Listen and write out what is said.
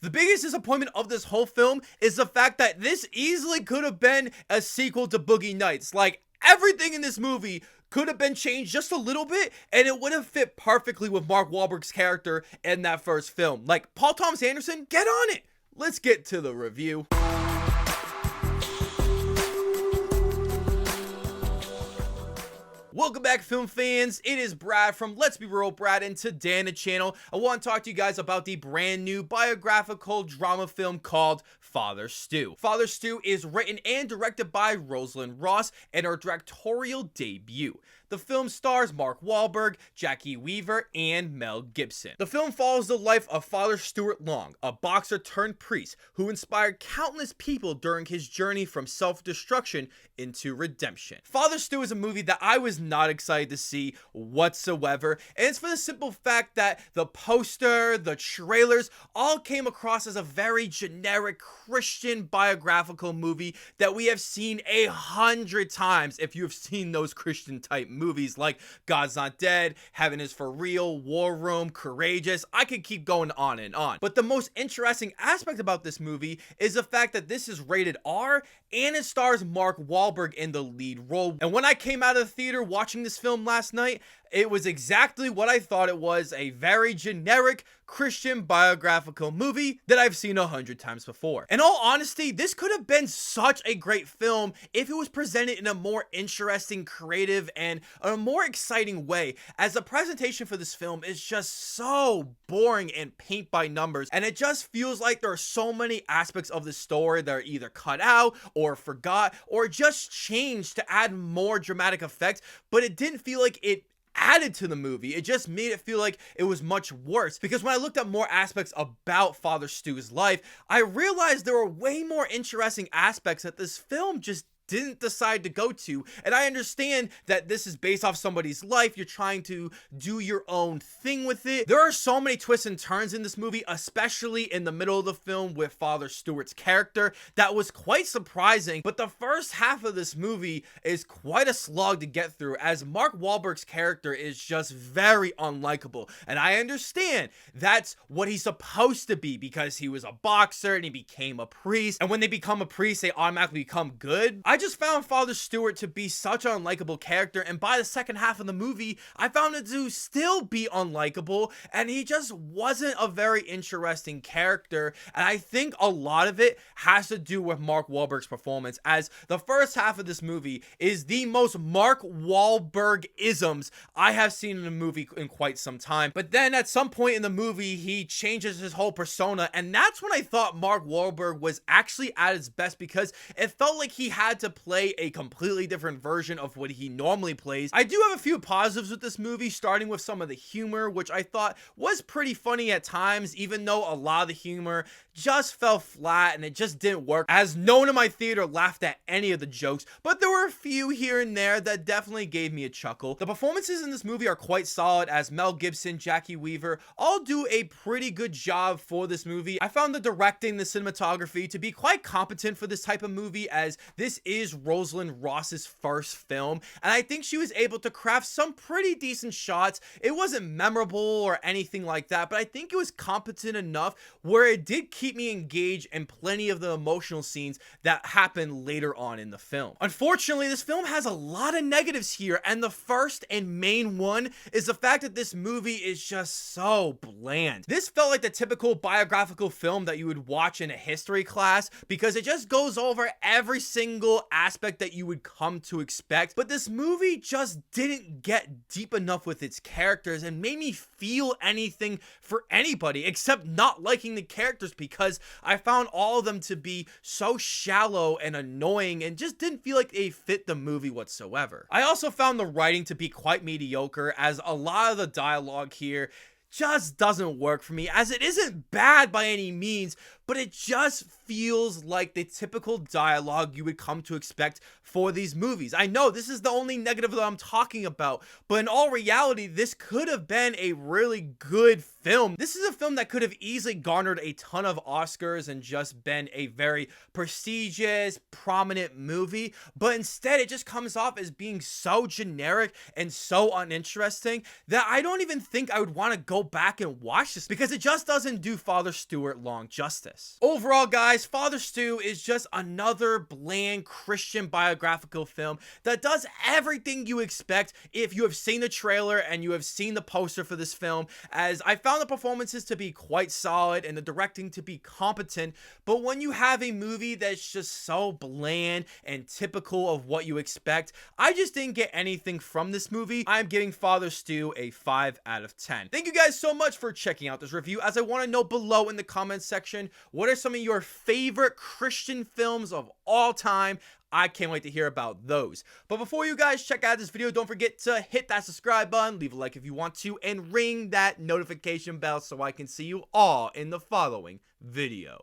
The biggest disappointment of this whole film is the fact that this easily could have been a sequel to Boogie Nights. Like, everything in this movie could have been changed just a little bit, and it would have fit perfectly with Mark Wahlberg's character in that first film. Like, Paul Thomas Anderson, get on it! Let's get to the review. Welcome back, film fans. It is Brad from Let's Be Real Brad, and today on the channel, I want to talk to you guys about the brand new biographical drama film called Father Stu. Father Stu is written and directed by Rosalind Ross and her directorial debut. The film stars Mark Wahlberg, Jacki Weaver, and Mel Gibson. The film follows the life of Father Stuart Long, a boxer turned priest who inspired countless people during his journey from self-destruction into redemption. Father Stu is a movie that I was not excited to see whatsoever, and it's for the simple fact that the poster, the trailers, all came across as a very generic Christian biographical movie that we have seen 100 times if you have seen those Christian type movies like God's Not Dead, Heaven is for Real, War Room, Courageous. I could keep going on and on. But the most interesting aspect about this movie is the fact that this is rated R and it stars Mark Wahlberg in the lead role. And when I came out of the theater watching this film last night, it was exactly what I thought it was, a very generic Christian biographical movie that I've seen 100 times before. In all honesty, this could have been such a great film if it was presented in a more interesting, creative, and a more exciting way, as the presentation for this film is just so boring and paint by numbers, and it just feels like there are so many aspects of the story that are either cut out or forgot or just changed to add more dramatic effect, but it didn't feel like it added to the movie. It just made it feel like it was much worse, because when I looked at more aspects about Father Stu's life, I realized there were way more interesting aspects that this film just didn't decide to go to. And I understand that this is based off somebody's life. You're trying to do your own thing with it. There are so many twists and turns in this movie, especially in the middle of the film with Father Stuart's character, that was quite surprising. But the first half of this movie is quite a slog to get through, as Mark Wahlberg's character is just very unlikable. And I understand that's what he's supposed to be, because he was a boxer and he became a priest. And when they become a priest, they automatically become good. I just found Father Stuart to be such an unlikable character, and by the second half of the movie, I found it to still be unlikable, and he just wasn't a very interesting character. And I think a lot of it has to do with Mark Wahlberg's performance, as the first half of this movie is the most Mark Wahlberg-isms I have seen in a movie in quite some time. But then at some point in the movie, he changes his whole persona, and that's when I thought Mark Wahlberg was actually at his best, because it felt like he had to play a completely different version of what he normally plays. I do have a few positives with this movie, starting with some of the humor, which I thought was pretty funny at times, even though a lot of the humor just fell flat and it just didn't work, as no one in my theater laughed at any of the jokes, but there were a few here and there that definitely gave me a chuckle. The performances in this movie are quite solid, as Mel Gibson, Jacki Weaver all do a pretty good job for this movie. I found the directing, the cinematography to be quite competent for this type of movie, as this is Rosalind Ross's first film, and I think she was able to craft some pretty decent shots. It wasn't memorable or anything like that, but I think it was competent enough where it did keep me engaged in plenty of the emotional scenes that happen later on in the film. Unfortunately, this film has a lot of negatives here, and the first and main one is the fact that this movie is just so bland. This felt like the typical biographical film that you would watch in a history class, because it just goes over every single aspect that you would come to expect, but this movie just didn't get deep enough with its characters and made me feel anything for anybody, except not liking the characters, because I found all of them to be so shallow and annoying and just didn't feel like they fit the movie whatsoever. I also found the writing to be quite mediocre, as a lot of the dialogue here just doesn't work for me, as it isn't bad by any means, but it just feels like the typical dialogue you would come to expect for these movies. I know this is the only negative that I'm talking about, but in all reality, this could have been a really good film. This is a film that could have easily garnered a ton of Oscars and just been a very prestigious, prominent movie, but instead it just comes off as being so generic and so uninteresting that I don't even think I would want to go back and watch this, because it just doesn't do Father Stewart long justice. Overall, guys, Father Stu is just another bland Christian biographical film that does everything you expect if you have seen the trailer and you have seen the poster for this film, as I found the performances to be quite solid and the directing to be competent, but when you have a movie that's just so bland and typical of what you expect, I just didn't get anything from this movie. I'm giving Father Stu a 5 out of 10. Thank you guys so much for checking out this review, as I want to know below in the comments section, what are some of your favorite Christian films of all time? I can't wait to hear about those. But before you guys check out this video, don't forget to hit that subscribe button, leave a like if you want to, and ring that notification bell so I can see you all in the following video.